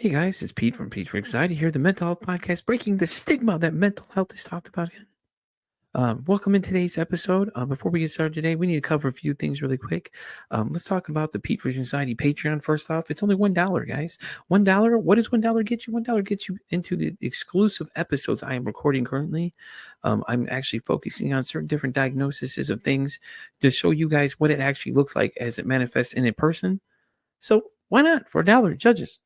Hey guys, it's Pete from Pete for Anxiety here, the mental health podcast, breaking the stigma that mental health is talked about again. Welcome in today's episode. Before we get started today, we need to cover a few things really quick. Let's talk about the Pete for Anxiety Patreon first off. It's only $1, guys. $1. What does $1 get you? $1 gets you into the exclusive episodes I am recording currently. I'm actually focusing on certain different diagnoses of things to show you guys what it actually looks like as it manifests in a person. So why not for $1, judges?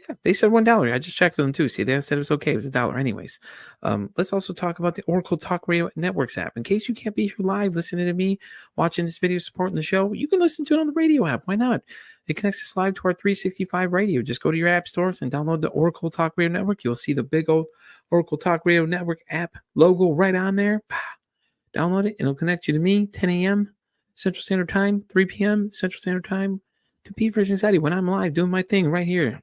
Yeah, they said $1. I just checked with them too. See, they said it was okay. It was $1 anyways. Let's also talk about the Oracle Talk Radio Networks app. In case you can't be here live listening to me, watching this video, supporting the show, you can listen to it on the radio app. Why not? It connects us live to our 365 radio. Just go to your app stores and download the Oracle Talk Radio Network. You'll see the big old Oracle Talk Radio Network app logo right on there. Download it and it'll connect you to me, 10 a.m. Central Standard Time, 3 p.m. Central Standard Time, to Pete for Anxiety when I'm live doing my thing right here,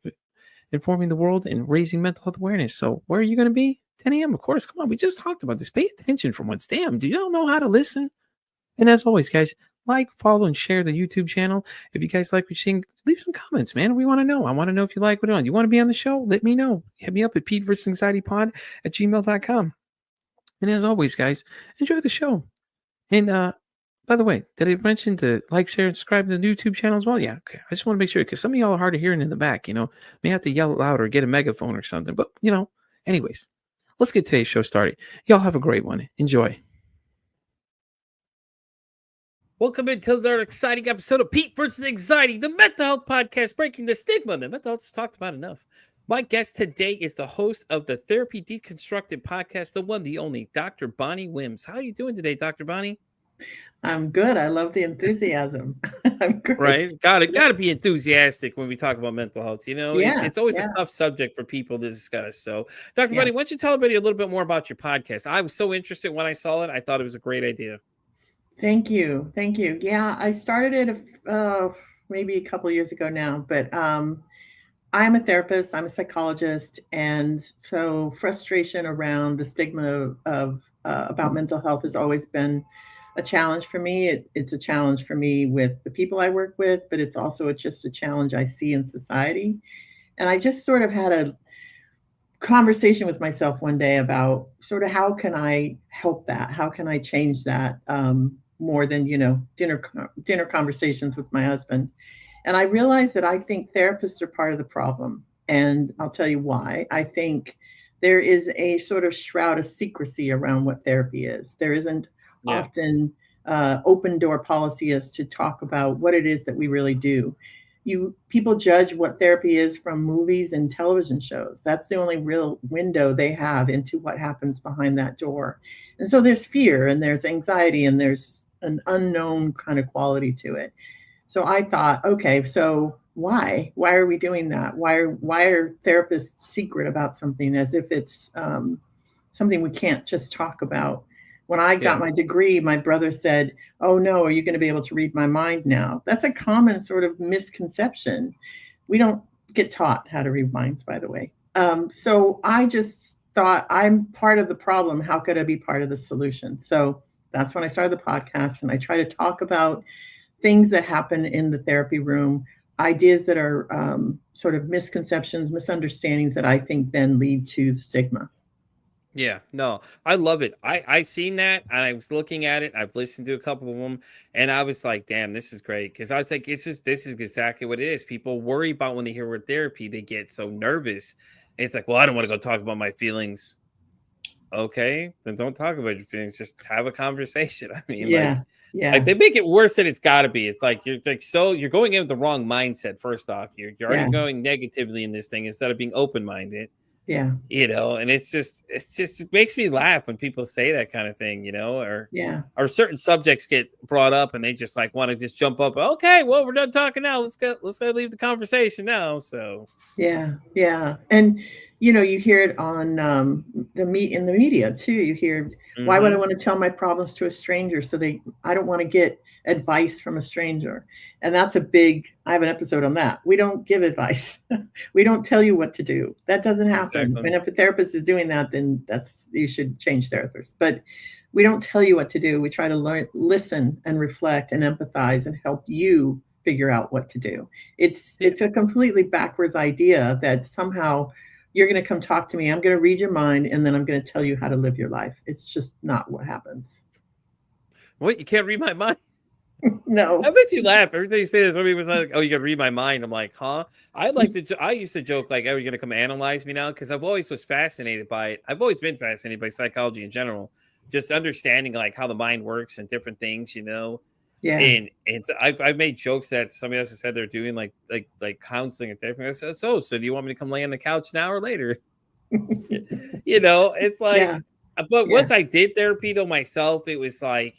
informing the world and raising mental health awareness. So where are you going to be? 10 a.m. Of course. Come on. We just talked about this. Pay attention for once. Damn. Do y'all know how to listen? And as always, guys, like, follow, and share the YouTube channel. If you guys like what you're seeing, leave some comments, man. We want to know. I want to know if you like what we're on. You want to be on the show? Let me know. Hit me up at PeteVersusAnxietyPod@gmail.com. And as always, guys, enjoy the show. And by the way, did I mention to like, share, and subscribe to the YouTube channel as well? Yeah, okay. I just want to make sure, because some of y'all are hard of hearing in the back, may have to yell louder or get a megaphone or something. But, anyways, let's get today's show started. Y'all have a great one. Enjoy. Welcome into another exciting episode of Pete versus Anxiety, the mental health podcast, breaking the stigma that mental health is talked about enough. My guest today is the host of the Therapy Deconstructed podcast, the one, the only, Dr. Bonnie Wims. How are you doing today, Dr. Bonnie? I'm good. I love the enthusiasm. I'm great. Right? Gotta be enthusiastic when we talk about mental health. It's always a tough subject for people to discuss. So, Dr. Bonnie, why don't you tell everybody a little bit more about your podcast? I was so interested when I saw it. I thought it was a great idea. Thank you. Yeah, I started it maybe a couple of years ago now, but I'm a therapist. I'm a psychologist, and so frustration around the stigma of about mental health has always been a challenge for me. It's a challenge for me with the people I work with, but it's also just a challenge I see in society. And I just sort of had a conversation with myself one day about sort of how can I help that? How can I change that more than, dinner conversations with my husband? And I realized that I think therapists are part of the problem. And I'll tell you why. I think there is a sort of shroud of secrecy around what therapy is. There isn't often open door policy as to talk about what it is that we really do. People judge what therapy is from movies and television shows. That's the only real window they have into what happens behind that door. And so there's fear and there's anxiety and there's an unknown kind of quality to it. So I thought, okay, so why are we doing that? Why are therapists secret about something as if it's something we can't just talk about? When I got my degree, my brother said, "Oh no, are you going to be able to read my mind now?" That's a common sort of misconception. We don't get taught how to read minds, by the way. So I just thought, I'm part of the problem. How could I be part of the solution? So that's when I started the podcast, and I try to talk about things that happen in the therapy room, ideas that are sort of misconceptions, misunderstandings that I think then lead to the stigma. Yeah, no, I love it. I seen that and I was looking at it. I've listened to a couple of them and I was like, damn, this is great. Cause I was like, this is exactly what it is. People worry about when they hear word therapy, they get so nervous. It's like, well, I don't want to go talk about my feelings. Okay, then don't talk about your feelings. Just have a conversation. I mean, like they make it worse than it's got to be. It's like you're going in with the wrong mindset. First off, you're already going negatively in this thing instead of being open minded. Yeah. And it makes me laugh when people say that kind of thing, or certain subjects get brought up and they just like want to just jump up. Okay, well, we're done talking now. Let's go leave the conversation now. So yeah. And you hear it on in the media too. You hear, why would I want to tell my problems to a stranger? I don't want to get advice from a stranger. And that's I have an episode on that. We don't give advice. We don't tell you what to do. That doesn't happen. Exactly. And if a therapist is doing that, then you should change therapists. But we don't tell you what to do. We try to listen and reflect and empathize and help you figure out what to do. It's a completely backwards idea that somehow you're going to come talk to me, I'm going to read your mind, and then I'm going to tell you how to live your life. It's just not what happens. What? You can't read my mind? No. That makes you laugh. Every time you say this, somebody was like, "Oh, you can read my mind." I'm like, "Huh?" I like to. I used to joke like, "Oh, you're gonna come analyze me now?" Because I've always was fascinated by it. I've always been fascinated by psychology in general, just understanding like how the mind works and different things, Yeah. And so I've made jokes that somebody else has said they're doing like counseling and therapy. I said, so do you want me to come lay on the couch now or later? It's Yeah. like, but Yeah. once I did therapy though myself, it was like,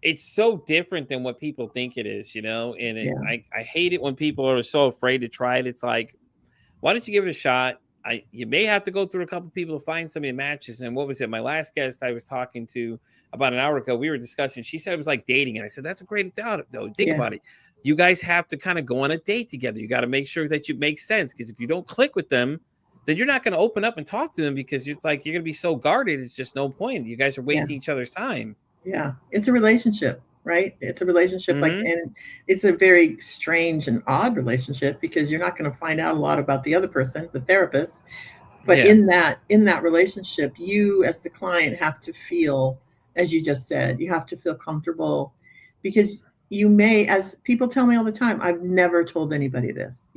it's so different than what people think it is, and Yeah. I hate it when people are so afraid to try it. It's like, why don't you give it a shot? You may have to go through a couple people to find somebody that matches. And what was it? My last guest I was talking to about an hour ago, we were discussing. She said it was like dating, and I said that's a great thought. Though, think Yeah. about it. You guys have to kind of go on a date together. You got to make sure that you make sense, because if you don't click with them, then you're not going to open up and talk to them, because it's like you're going to be so guarded. It's just no point. You guys are Yeah. wasting each other's time. Yeah. It's a relationship, right? It's a relationship Mm-hmm. and it's a very strange and odd relationship because you're not going to find out a lot about the other person, the therapist. But Yeah. in that relationship, you as the client have to feel, as you just said, you have to feel comfortable because you may, as people tell me all the time, I've never told anybody this,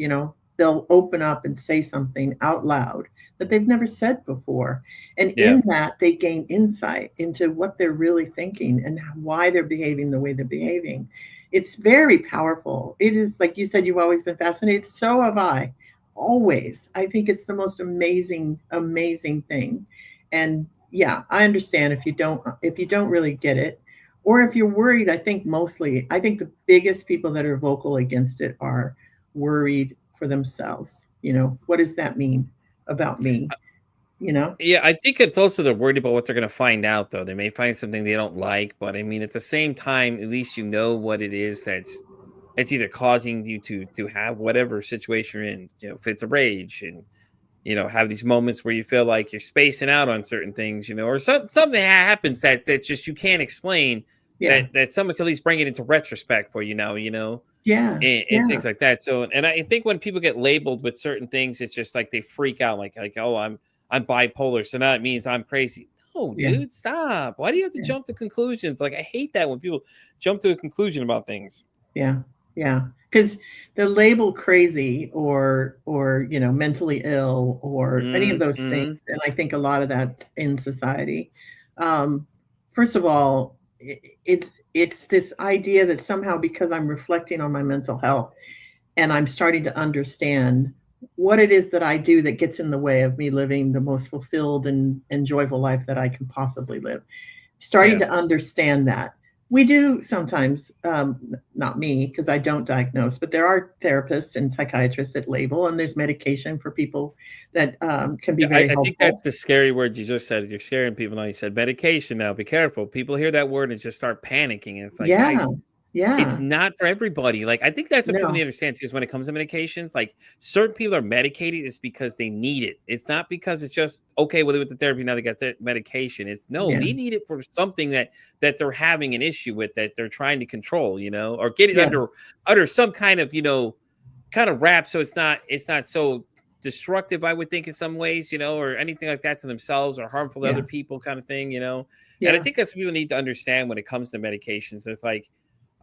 they'll open up and say something out loud that they've never said before. And Yeah. in that, they gain insight into what they're really thinking and why they're behaving the way they're behaving. It's very powerful. It is, like you said, you've always been fascinated. So have I. Always. I think it's the most amazing, amazing thing. And yeah, I understand if you don't really get it, or if you're worried. I think the biggest people that are vocal against it are worried for themselves. What does that mean about me? You know? Yeah, I think it's also they're worried about what they're going to find out, though. They may find something they don't like, but I mean, at the same time, at least you know what it is that's it's either causing you to have whatever situation you're in. If it's a rage, and have these moments where you feel like you're spacing out on certain things, or something happens that's just you can't explain. Yeah. That someone can at least bring it into retrospect for you now, Yeah. and Yeah. things like that. So, and I think when people get labeled with certain things, it's just like they freak out, like oh, I'm bipolar, so now it means I'm crazy. No, Yeah. dude, stop. Why do you have to Yeah. jump to conclusions? Like, I hate that when people jump to a conclusion about things. Yeah. Yeah. Because the label crazy or mentally ill or any of those things, Mm-hmm. and I think a lot of that's in society. Um, First of all, it's this idea that somehow because I'm reflecting on my mental health and I'm starting to understand what it is that I do that gets in the way of me living the most fulfilled and joyful life that I can possibly live. Starting Yeah. to understand that. We do sometimes, not me, because I don't diagnose, but there are therapists and psychiatrists that label, and there's medication for people that can be Yeah, I, very I think that's helpful. the scary word you just said. You're scaring people now. You said medication now. Be careful. People hear that word and just start panicking. And it's like, Yeah, guys, it's yeah, not for everybody. Like, I think that's what people need no, to understand too, is when it comes to medications, like certain people are medicated is because they need it. It's not because it's just okay, well, they went to therapy, now they got their medication. It's no, yeah, they need it for something that they're having an issue with, that they're trying to control, or get it yeah, under some kind of, kind of wrap, so it's not so destructive, I would think, in some ways, or anything like that to themselves or harmful to other yeah, people, kind of thing. And I yeah, think that's what people need to understand when it comes to medications. It's like,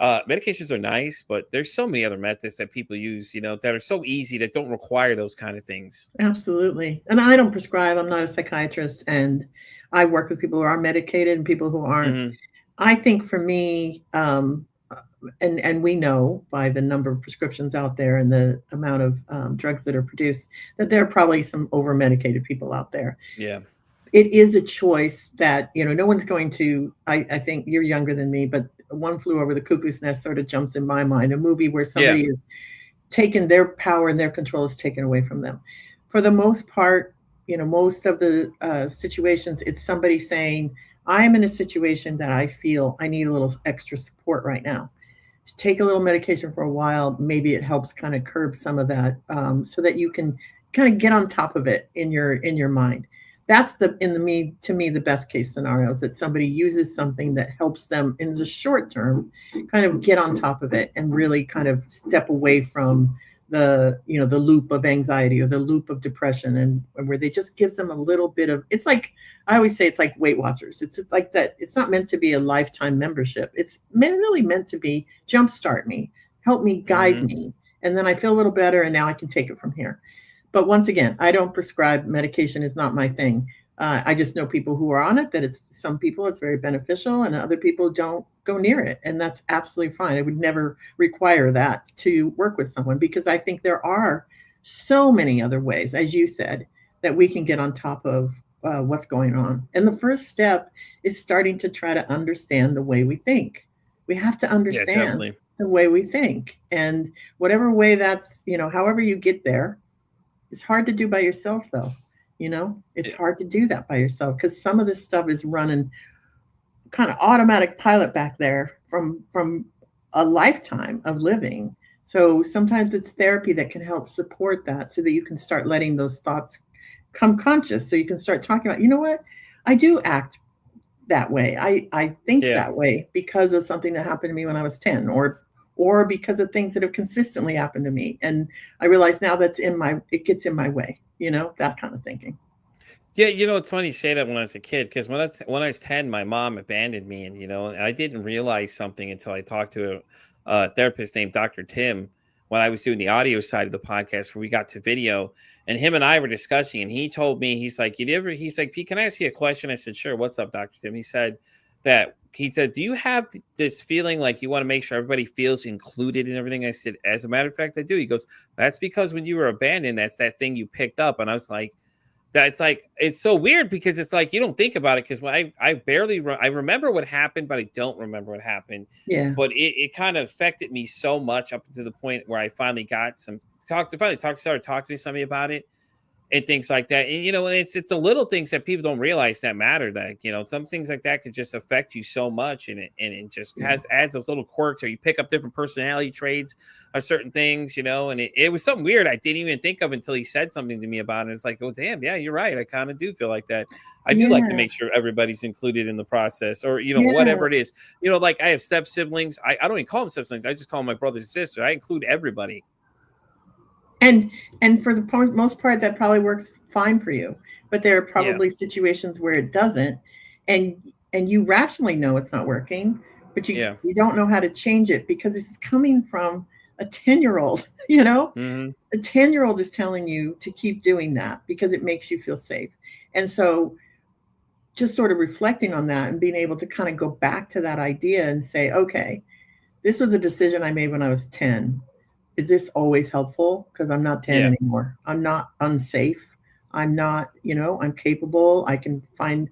medications are nice, but there's so many other methods that people use, that are so easy, that don't require those kind of things. absolutely. And I don't prescribe. I'm not a psychiatrist, and I work with people who are medicated and people who aren't. Hmm. I think for me, and we know by the number of prescriptions out there and the amount of drugs that are produced that there are probably some over medicated people out there. Yeah. It is a choice that no one's going to. I think you're younger than me, but One Flew Over the Cuckoo's Nest sort of jumps in my mind. A movie where Yeah. somebody is taken, their power and their control is taken away from them. For the most part, most of the situations, it's somebody saying, I'm in a situation that I feel I need a little extra support right now. Just take a little medication for a while. Maybe it helps kind of curb some of that, so that you can kind of get on top of it in your mind. That's to me, the best case scenario is that somebody uses something that helps them in the short term kind of get on top of it and really kind of step away from the loop of anxiety or the loop of depression, and where they just gives them a little bit of, it's like, I always say it's like Weight Watchers. It's like that. It's not meant to be a lifetime membership. It's really meant to be jumpstart me, help me, guide me, and then I feel a little better, and now I can take it from here. But once again, I don't prescribe medication, is not my thing. I just know people who are on it, that it's, some people it's very beneficial and other people don't go near it. And that's absolutely fine. I would never require that to work with someone, because I think there are so many other ways, as you said, that we can get on top of what's going on. And the first step is starting to try to understand the way we think. We have to understand the way we think. And whatever way that's, however you get there, it's hard to do by yourself, though. It's hard to do that by yourself, because some of this stuff is running kind of automatic pilot back there from a lifetime of living. So sometimes it's therapy that can help support that, so that you can start letting those thoughts come conscious. So you can start talking about, you know what, I do act that way. I think that way because of something that happened to me when I was 10, or because of things that have consistently happened to me. And I realize now it gets in my way, that kind of thinking. Yeah, it's funny you say that when I was a kid, because when I was 10, my mom abandoned me, and I didn't realize something until I talked to a therapist named Dr. Tim when I was doing the audio side of the podcast, where we got to video, and him and I were discussing, and he told me, he's like, Pete, can I ask you a question? I said, sure. What's up, Dr. Tim? He said, do you have this feeling like you want to make sure everybody feels included in everything? I said, as a matter of fact, I do. He goes, that's because when you were abandoned, that's that thing you picked up. And I was like, it's so weird, because it's like you don't think about it, because when I barely I remember what happened, but I don't remember what happened. Yeah. But it kind of affected me so much up to the point where I finally got started talking to somebody about it and things like that. And and it's the little things that people don't realize that matter. That some things like that could just affect you so much, and it just adds those little quirks, or you pick up different personality traits of certain things, and it was something weird I didn't even think of until he said something to me about it. It's like, oh damn, yeah, you're right. I kind of do feel like that. I do like to make sure everybody's included in the process, or whatever it is. Like I have step siblings. I don't even call them step siblings. I just call them my brothers and sisters. I include everybody. And for the most part, that probably works fine for you. But there are probably situations where it doesn't, and you rationally know it's not working, but you don't know how to change it, because it's coming from a 10-year-old. A 10-year-old is telling you to keep doing that because it makes you feel safe. And so just sort of reflecting on that and being able to kind of go back to that idea and say, okay, this was a decision I made when I was 10. Is this always helpful? Because I'm not 10 anymore. I'm not unsafe. I'm not, I'm capable. I can find,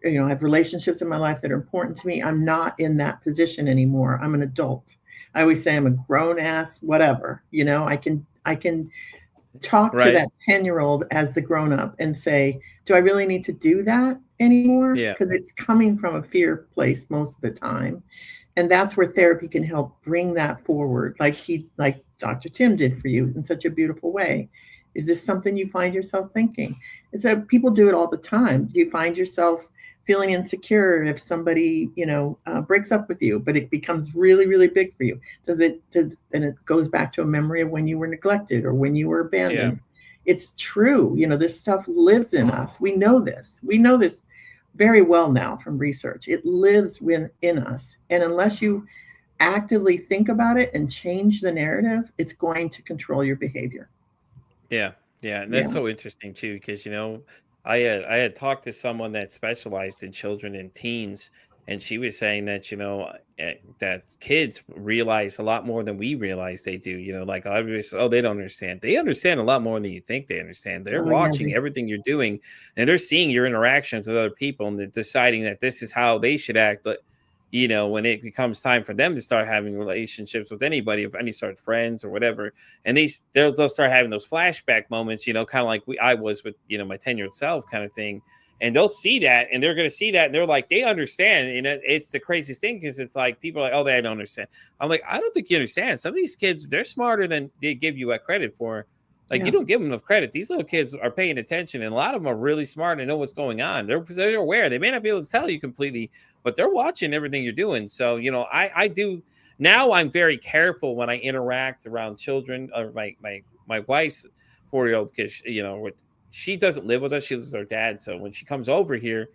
I have relationships in my life that are important to me. I'm not in that position anymore. I'm an adult. I always say I'm a grown ass, whatever, I can talk to that 10-year-old as the grown up and say, do I really need to do that anymore? Because it's coming from a fear place most of the time. And that's where therapy can help bring that forward, like Dr. Tim did for you in such a beautiful way. Is this something you find yourself thinking? Is that people do it all the time? Do you find yourself feeling insecure if somebody, breaks up with you, but it becomes really, really big for you? And it goes back to a memory of when you were neglected or when you were abandoned. It's true. This stuff lives in us. We know this. Very well now from research. It lives within us. And unless you actively think about it and change the narrative, it's going to control your behavior. Yeah. And that's so interesting too, because, I had talked to someone that specialized in children and teens, and she was saying that, that kids realize a lot more than we realize they do. Like obviously, they don't understand. They understand a lot more than you think they understand. They're watching everything you're doing, and they're seeing your interactions with other people, and they're deciding that this is how they should act. But when it becomes time for them to start having relationships with anybody of any sort of friends or whatever, and they'll start having those flashback moments, kind of like I was with, my 10-year-old self kind of thing. And they'll see that, and they're going to see that, and they're like, they understand. And it's the craziest thing, because it's like people are like, oh, they don't understand. I'm like, I don't think you understand. Some of these kids, they're smarter than they give you credit for. Like, you don't give them enough credit. These little kids are paying attention, and a lot of them are really smart and know what's going on. They're aware. They may not be able to tell you completely, but they're watching everything you're doing. So, I do now. I'm very careful when I interact around children. Or my wife's 4-year-old, because she doesn't live with us. She lives with her dad. So when she comes over here,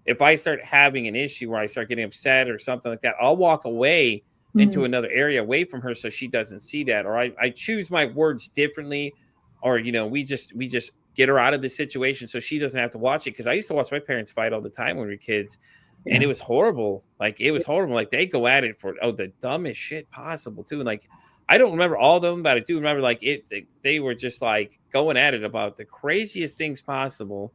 if I start having an issue where I start getting upset or something like that, I'll walk away into another area away from her so she doesn't see that. Or I choose my words differently. Or, we just get her out of the situation so she doesn't have to watch it. Because I used to watch my parents fight all the time when we were kids. And it was horrible. Like, it was horrible. Like, they go at it for the dumbest shit possible too. And like, I don't remember all of them, but I do remember like they were just like going at it about the craziest things possible.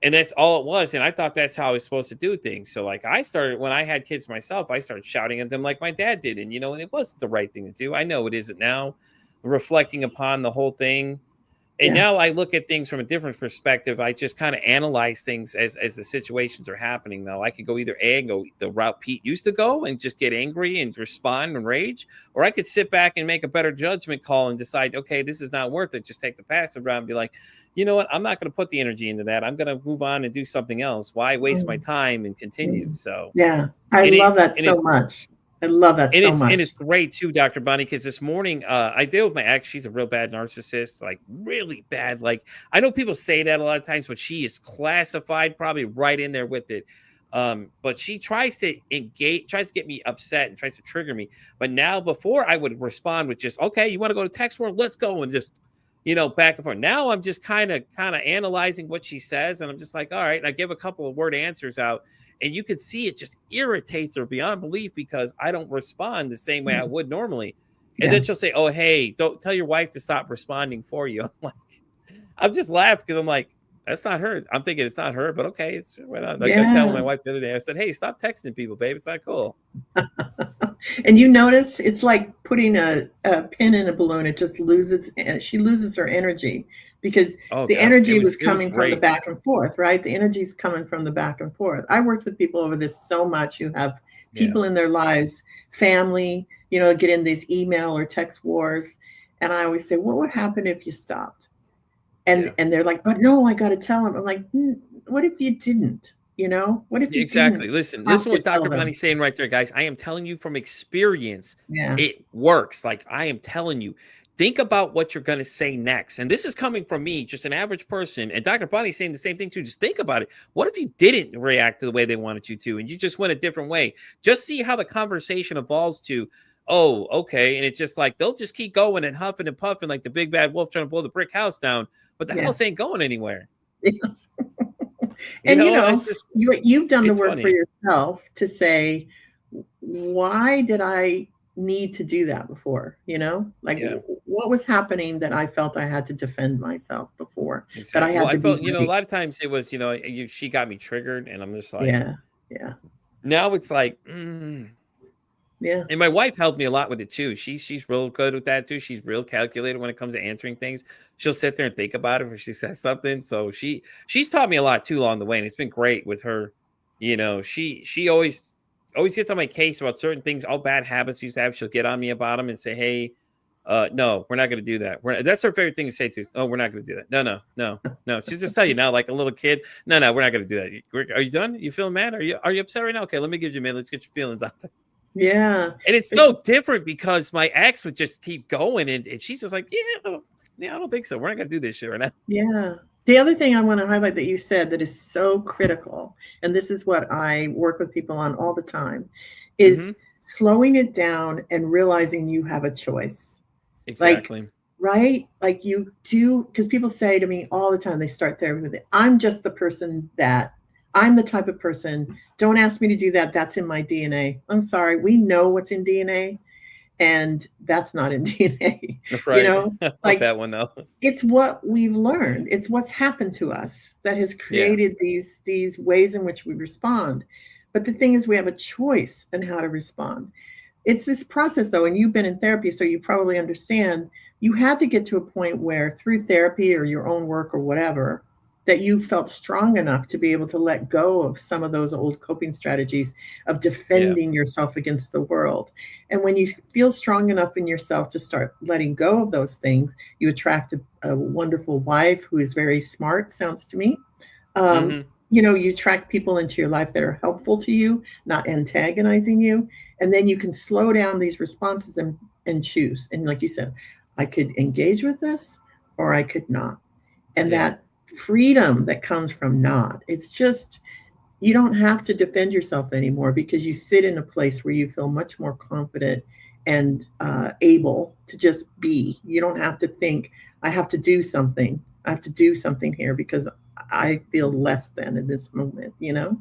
And that's all it was. And I thought that's how I was supposed to do things. So like, I started, when I had kids myself, I started shouting at them like my dad did. And, and it wasn't the right thing to do. I know it isn't now, reflecting upon the whole thing. And now I look at things from a different perspective. I just kind of analyze things as the situations are happening. Now, I could go either A and go the route Pete used to go and just get angry and respond and rage, or I could sit back and make a better judgment call and decide, okay, this is not worth it. Just take the passive route and be like, you know what? I'm not going to put the energy into that. I'm going to move on and do something else. Why waste my time and continue? So I love that so much. I love that so much. And it's great too, Dr. Bonnie, because this morning I deal with my ex. She's a real bad narcissist, like really bad. Like, I know people say that a lot of times, but she is classified probably right in there with it. But she tries to get me upset and tries to trigger me. But now, before I would respond with just, okay, you want to go to text world? Let's go. And just, back and forth. Now I'm just kind of analyzing what she says. And I'm just like, all right. And I give a couple of word answers out. And you could see it just irritates her beyond belief because I don't respond the same way I would normally. And then she'll say, oh, hey, don't tell your wife to stop responding for you. I'm just laughing because I'm like, that's not her. I'm thinking it's not her, but okay. It's right on. Like, I tell my wife the other day, I said, hey, stop texting people, babe. It's not cool. And you notice it's like putting a pin in a balloon. It just loses, and she loses her energy because the energy was coming from the back and forth, right? The energy is coming from the back and forth. I worked with people over this so much who have people in their lives, family, get in these email or text wars. And I always say, what would happen if you stopped? And they're like, but no, I got to tell them. I'm like, what if you didn't? What if you exactly didn't? Listen what Dr. Bonnie's saying right there, guys. I am telling you from experience, it works. Like, I am telling you, think about what you're going to say next. And this is coming from me, just an average person. And Dr. Bonnie's saying the same thing too. Just think about it. What if you didn't react to the way they wanted you to, and you just went a different way? Just see how the conversation evolves to, oh, okay. And it's just like, they'll just keep going and huffing and puffing like the big bad wolf trying to blow the brick house down. But the house ain't going anywhere. And you've done the work for yourself to say, why did I need to do that before? What was happening that I felt I had to defend myself before? Exactly. That I had to felt, a lot of times it was, she got me triggered, and I'm just like, Now it's like, And my wife helped me a lot with it too. She's real good with that too. She's real calculated when it comes to answering things. She'll sit there and think about it before she says something. So she's taught me a lot too along the way, and it's been great with her. She always gets on my case about certain things, all bad habits she used to have. She'll get on me about them and say, hey, no, we're not going to do that. That's her favorite thing to say to us. Oh, we're not going to do that. No. She'll just tell you now, like a little kid. No, we're not going to do that. Are you done? You feeling mad? Are you upset right now? Okay, let me give you a minute. Let's get your feelings out there. Yeah. And it's so different because my ex would just keep going, and she's just like, I don't think so. We're not going to do this shit right now. Yeah. The other thing I want to highlight that you said that is so critical, and this is what I work with people on all the time, is slowing it down and realizing you have a choice. Exactly. Right? Like you do, because people say to me all the time, they start therapy with it. I'm just the person that I'm the type of person, don't ask me to do that. That's in my DNA. I'm sorry. We know what's in DNA, and that's not in DNA. Right. Like that one though. It's what we've learned. It's what's happened to us that has created these ways in which we respond. But the thing is, we have a choice in how to respond. It's this process though, and you've been in therapy, so you probably understand. You had to get to a point where through therapy or your own work or whatever, that you felt strong enough to be able to let go of some of those old coping strategies of Yeah. defending yourself against the world. And when you feel strong enough in yourself to start letting go of those things, you attract a wonderful wife who is very smart, sounds to me. um, Mm-hmm. you attract people into your life that are helpful to you, not antagonizing you. And then you can slow down these responses and choose. And like you said, I could engage with this or I could not. And Yeah. that freedom that comes from not, it's just, you don't have to defend yourself anymore because you sit in a place where you feel much more confident and able to just be. You don't have to think, I have to do something. I have to do something here because I feel less than in this moment, you know?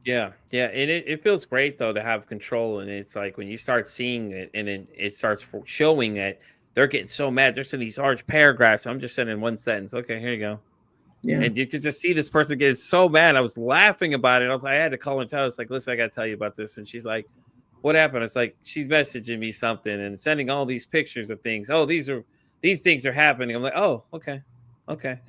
Yeah, yeah, and it feels great though to have control, and it's like when you start seeing it, and then it starts showing that they're getting so mad. They're sending these large paragraphs. I'm just sending one sentence. Okay, here you go, Yeah. and you could just see this person getting so mad. I was laughing about it. I had to call and tell her. It's like, listen, I got to tell you about this, and she's like, what happened? It's like she's messaging me something and sending all these pictures of things. Oh, these things are happening. I'm like, oh, okay, okay.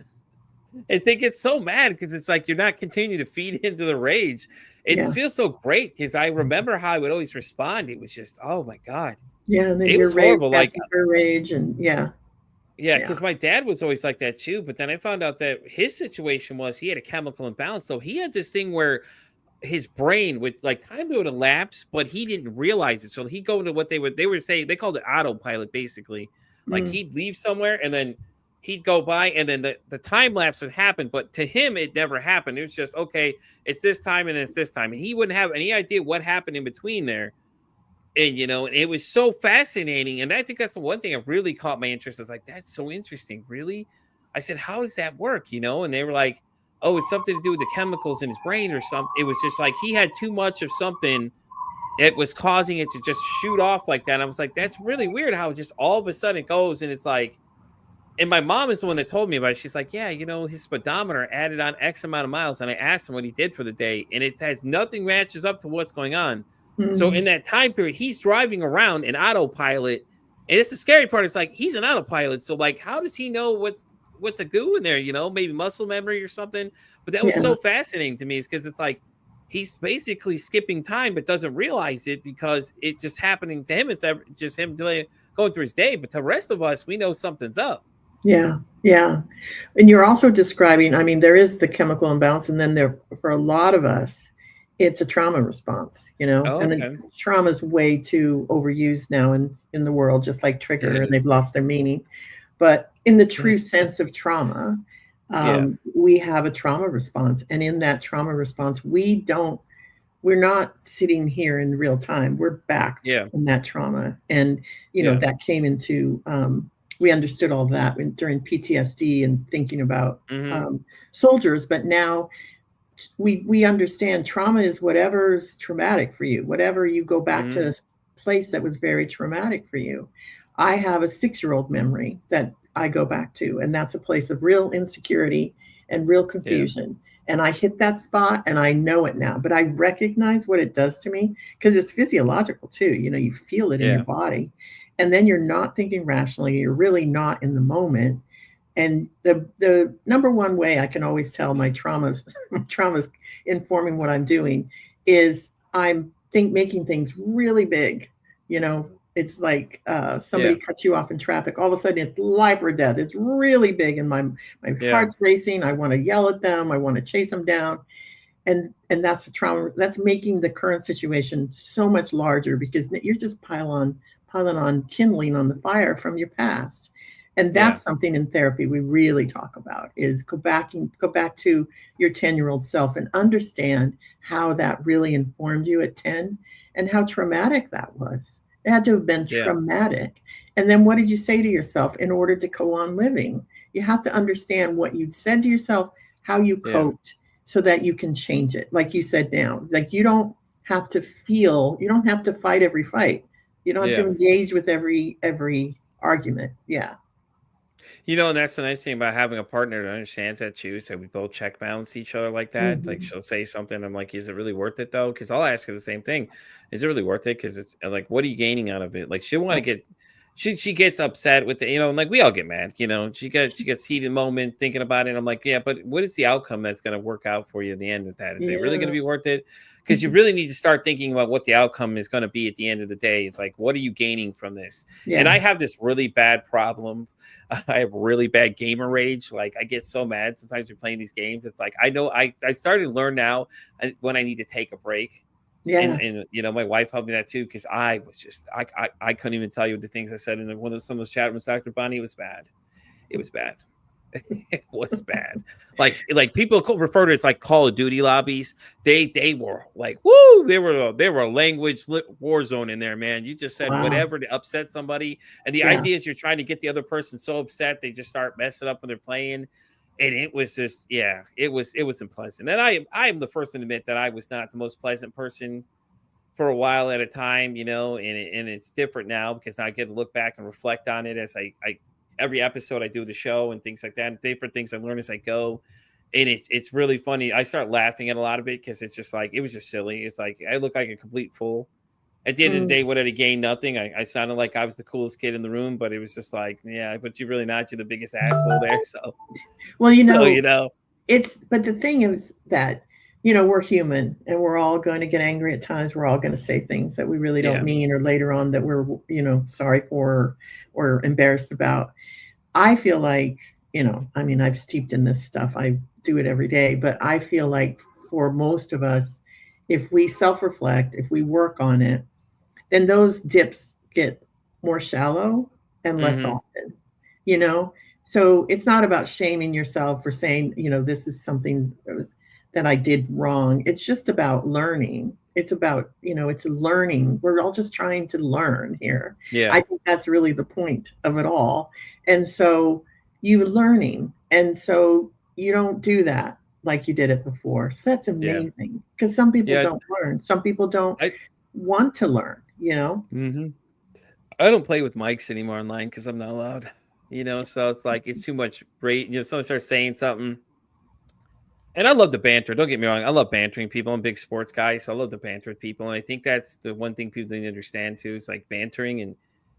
And they get so mad because it's like you're not continuing to feed into the rage. It Yeah. feels so great because I remember how I would always respond. It was just, oh my God. Yeah. And then It your was rage horrible. Like, catches your rage. And yeah. yeah, Yeah. because my dad was always like that too. But then I found out that his situation was he had a chemical imbalance. So he had this thing where his brain would like time would elapse, but he didn't realize it. So he'd go into what they were saying, they called it autopilot basically. Like Mm. he'd leave somewhere and then he'd go by and then the time lapse would happen. But to him, it never happened. It was just okay, it's this time and it's this time. And he wouldn't have any idea what happened in between there. And it was so fascinating. And I think that's the one thing that really caught my interest. I was like, that's so interesting. Really? I said, how does that work? And they were like, oh, it's something to do with the chemicals in his brain or something. It was just like he had too much of something that was causing it to just shoot off like that. And I was like, that's really weird how just all of a sudden it goes. And it's like, and my mom is the one that told me about it. She's like, yeah, his speedometer added on X amount of miles. And I asked him what he did for the day, and it has nothing matches up to what's going on. So Mm. in that time period, he's driving around in autopilot. And it's the scary part. It's like he's an autopilot. So like, how does he know what to do in there? Maybe muscle memory or something. But that was Yeah. so fascinating to me, is because it's like he's basically skipping time, but doesn't realize it because it just happening to him. It's just him going through his day. But to the rest of us, we know something's up. Yeah. Yeah. And you're also describing, I mean, there is the chemical imbalance, and then there, for a lot of us, it's a trauma response, Oh, and then okay. trauma is way too overused now in the world, just like It trigger, and they've is. lost their meaning. But in the true Mhm. sense of trauma, Yeah. we have a trauma response. And in that trauma response, we're not sitting here in real time. We're back Yeah. in that trauma. And, Yeah. that came into, we understood all that during PTSD and thinking about Mhm. soldiers. But now we understand trauma is whatever's traumatic for you, whatever you go back to Mhm. this place that was very traumatic for you. I have a 6-year-old memory that I go back to, and that's a place of real insecurity and real Yeah. confusion. And I hit that spot and I know it now, but I recognize what it does to me because it's physiological too. You feel it in your Yeah. body. And then you're not thinking rationally, you're really not in the moment. And the number one way I can always tell my traumas my traumas informing what I'm doing is I'm making things really big. It's like somebody Yeah. cuts you off in traffic. All of a sudden, it's life or death. It's really big, and my Yeah. heart's racing. I want to yell at them. I want to chase them down, and that's the trauma. That's making the current situation so much larger because you're just piling on kindling on the fire from your past. And Yeah. that's something in therapy we really talk about is go back to your 10-year-old self and understand how that really informed you at 10 and how traumatic that was. It had to have been Yeah. traumatic. And then what did you say to yourself in order to go on living? You have to understand what you said to yourself, how you Yeah. coped, so that you can change it. Like you said now, like you don't have to fight every fight. You don't have to Yeah. engage with every argument. Yeah. And that's the nice thing about having a partner that understands that too. So we both check balance each other like that. Like Mhm. she'll say something, I'm like, is it really worth it though? Because I'll ask her the same thing. Is it really worth it? Because it's like, what are you gaining out of it? Like she gets upset with it, and like we all get mad, she gets heated moment thinking about it. I'm like, yeah, but what is the outcome that's going to work out for you in the end of that? Is it really going to Yeah. be worth it? Because you really need to start thinking about what the outcome is going to be at the end of the day. It's like, what are you gaining from this? And Yeah. I have this really bad problem. I have really bad gamer rage. Like I get so mad sometimes we're playing these games. It's like I know I started to learn now when I need to take a break. Yeah. And my wife helped me that too, because I was just I couldn't even tell you the things I said in one of some of those chat rooms. Dr. Bonnie, it was bad. It was bad. It was bad. Like people refer to it as like Call of Duty lobbies. They were like, woo, they were a language war zone in there, man. You just said Wow. whatever to upset somebody, and the Yeah. idea is you're trying to get the other person so upset they just start messing up when they're playing. And it was just, yeah, it was unpleasant. And I am the first to admit that I was not the most pleasant person for a while at a time, and it's different now because I get to look back and reflect on it as I every episode I do the show and things like that, and different things I learn as I go. And it's really funny. I start laughing at a lot of it because it's just like, it was just silly. It's like I look like a complete fool. At the end of the day, what did I gain? Nothing. I sounded like I was the coolest kid in the room, but it was just like, yeah, but you're really not. You're the biggest asshole there. So, Well, but the thing is that, we're human and we're all going to get angry at times. We're all going to say things that we really don't mean, or later on that we're, sorry for or embarrassed about. I feel like, I've steeped in this stuff. I do it every day, but I feel like for most of us, if we self-reflect, if we work on it, then those dips get more shallow and less often, So it's not about shaming yourself for saying, this is something that I did wrong. It's just about learning. It's about, it's learning. We're all just trying to learn here. yeah, I think that's really the point of it all. And so you're learning. And so you don't do that like you did it before. So that's amazing, because some people don't learn. Some people don't want to learn, I don't play with mics anymore online because I'm not allowed, so it's like, it's too much rate. Someone starts saying something. And I love the banter. Don't get me wrong. I love bantering people. I'm a big sports guy, so I love to banter with people. And I think that's the one thing people need to understand too, is like bantering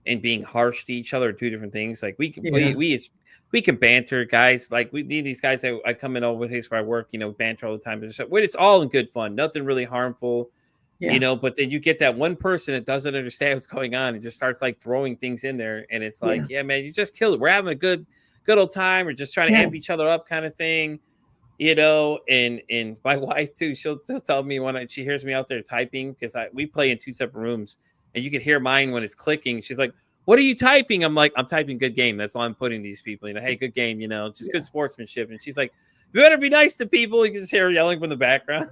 and being harsh to each other are two different things. Like we can banter, guys. Like we need these guys that I come in over place where I work, banter all the time. It's all in good fun. Nothing really harmful. But then you get that one person that doesn't understand what's going on and just starts like throwing things in there. And it's like, yeah, man, you just killed it. We're having a good old time. We're just trying to amp each other up kind of thing. And my wife too, she'll tell me when she hears me out there typing, because we play in two separate rooms, and you can hear mine when it's clicking. She's like, what are you typing? I'm like, I'm typing good game. That's all I'm putting these people, hey, good game, just good sportsmanship. And she's like, you better be nice to people. You can just hear her yelling from the background.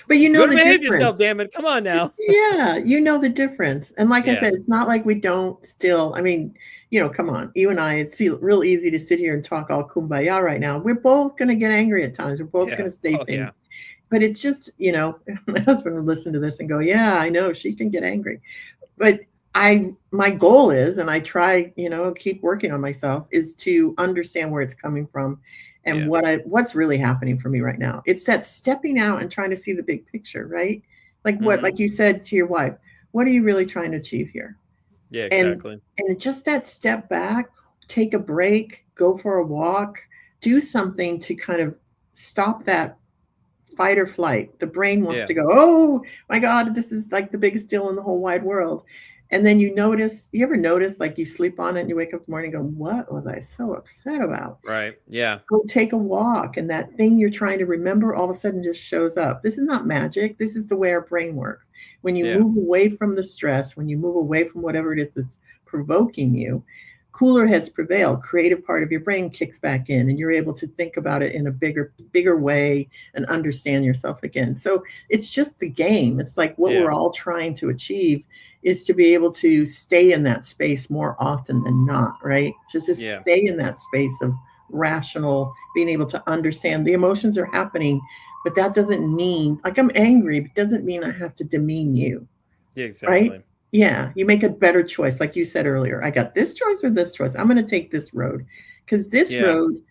But you the difference. Yourself, damn it. Come on now. Yeah, the difference. And like I said, it's not like we don't still, come on, you and I, it's real easy to sit here and talk all kumbaya right now. We're both going to get angry at times. We're both going to say things. Yeah. But it's just, my husband would listen to this and go, yeah, I know she can get angry. But my goal is, and I try, keep working on myself, is to understand where it's coming from and what's really happening for me right now. It's that stepping out and trying to see the big picture, right? Like like you said to your wife, what are you really trying to achieve here? Yeah, exactly. And just that step back, take a break, go for a walk, do something to kind of stop that fight or flight. The brain wants to go, oh my God, this is like the biggest deal in the whole wide world. And then you ever notice, like you sleep on it and you wake up in the morning and go, what was I so upset about? Right. Yeah. Go take a walk, and that thing you're trying to remember all of a sudden just shows up. This is not magic. This is the way our brain works. When you move away from the stress, when you move away from whatever it is that's provoking you, cooler heads prevail. Creative part of your brain kicks back in, and you're able to think about it in a bigger way and understand yourself again. So it's just the game. It's like what we're all trying to achieve is to be able to stay in that space more often than not, right? Just stay in that space of rational, being able to understand the emotions are happening, but that doesn't mean, like I'm angry, but doesn't mean I have to demean you. Yeah, exactly. Right? Yeah, you make a better choice. Like you said earlier, I got this choice or this choice. I'm going to take this road because this road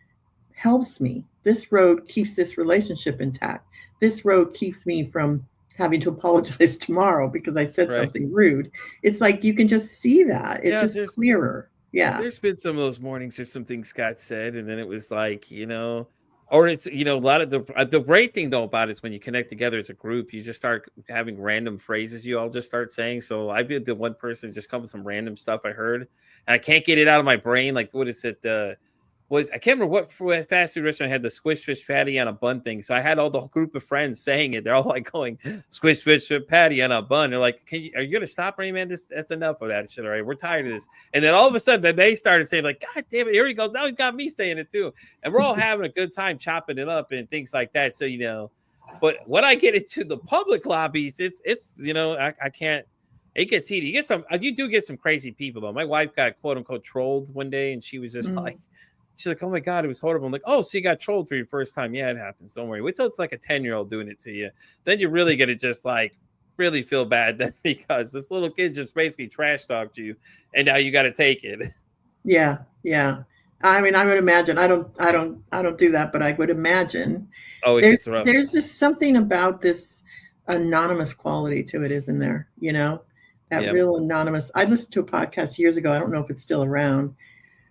helps me. This road keeps this relationship intact. This road keeps me from having to apologize tomorrow because I said Right. something rude. It's like you can just see that. It's Yeah, just clearer. Yeah. there's been some of those mornings there's some things Scott said, and then it was like, or it's, a lot of the great thing though about it is when you connect together as a group, you just start having random phrases you all just start saying. So I've been the one person just come with some random stuff I heard, and I can't get it out of my brain. Like, what is it? I can't remember what fast food restaurant had the squish fish patty on a bun thing. So I had all the whole group of friends saying it. They're all like going squish fish patty on a bun. They're like, are you gonna stop me, man? That's enough of that shit. All right, we're tired of this. And then all of a sudden, then they started saying like, God damn it, here he goes. Now he's got me saying it too. And we're all having a good time chopping it up and things like that. So but when I get into the public lobbies, it's I can't. It gets heated. You do get some crazy people though. My wife got quote unquote trolled one day, and she was just like. She's like, oh my God, it was horrible. I'm like, oh, so you got trolled for your first time. Yeah, it happens. Don't worry. Wait till it's like a 10-year-old doing it to you. Then you're really going to just like really feel bad that because this little kid just basically trash talked you and now you got to take it. Yeah. Yeah. I mean, I would imagine, I don't do that, but I would imagine Oh, it gets rough. there's just something about this anonymous quality to it, isn't there? That real anonymous. I listened to a podcast years ago. I don't know if it's still around,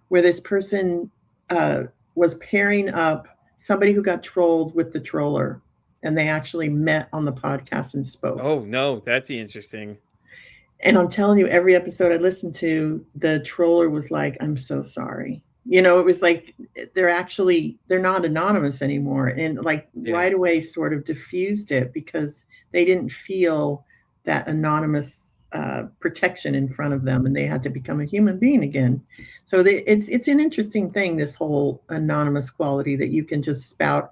where this person was pairing up somebody who got trolled with the troller, and they actually met on the podcast and spoke. Oh no, that'd be interesting. And I'm telling you, every episode I listened to, the troller was like, I'm so sorry. It was like they're not anonymous anymore, and like right away sort of diffused it because they didn't feel that anonymous protection in front of them, and they had to become a human being again. So it's an interesting thing, this whole anonymous quality that you can just spout,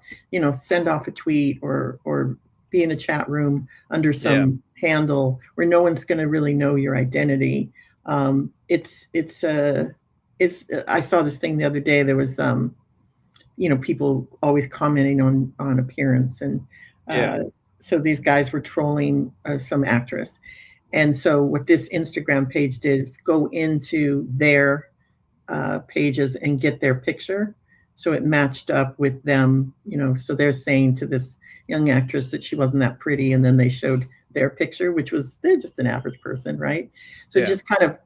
send off a tweet or be in a chat room under some handle where no one's going to really know your identity. I saw this thing the other day. There was people always commenting on appearance, and so these guys were trolling some actress. And so what this Instagram page did is go into their pages and get their picture. So it matched up with them, so they're saying to this young actress that she wasn't that pretty. And then they showed their picture, they're just an average person, right? So just kind of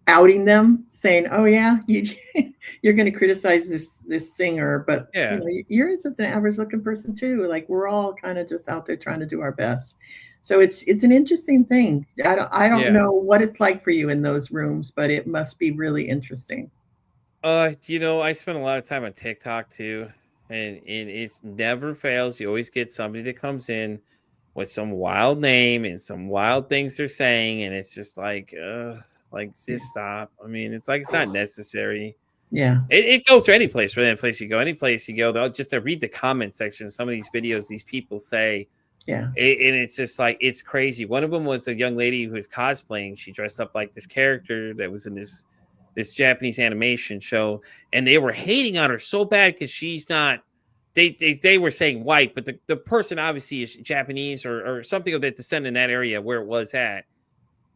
outing them, saying, oh yeah, you're going to criticize this singer, but you're just an average looking person too. Like we're all kind of just out there trying to do our best. So it's an interesting thing. I don't know what it's like for you in those rooms, but it must be really interesting. I spend a lot of time on TikTok too, and it never fails. You always get somebody that comes in with some wild name and some wild things they're saying, and it's just like just stop. I mean, it's like it's not necessary. Yeah, it goes to any place. For any place you go, they'll just to read the comment section. Some of these videos, these people say. Yeah. And it's just like, it's crazy. One of them was a young lady who was cosplaying. She dressed up like this character that was in this Japanese animation show. And they were hating on her so bad because she's not, they were saying white, but the person obviously is Japanese or something of that descent in that area where it was at.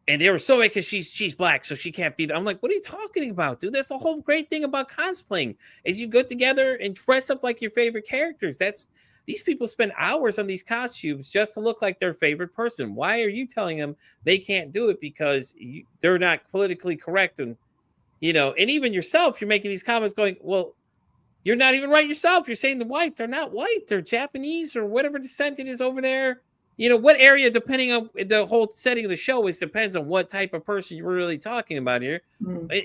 And they were so mad because she's black, so she can't be there. I'm like, what are you talking about, dude? That's the whole great thing about cosplaying is you go together and dress up like your favorite characters. These people spend hours on these costumes just to look like their favorite person. Why are you telling them they can't do it because they're not politically correct? And, and even yourself, you're making these comments going, well, you're not even right yourself. You're saying the white, they're not white. They're Japanese or whatever descent it is over there. What area, depending on the whole setting of the show, depends on what type of person you're really talking about here.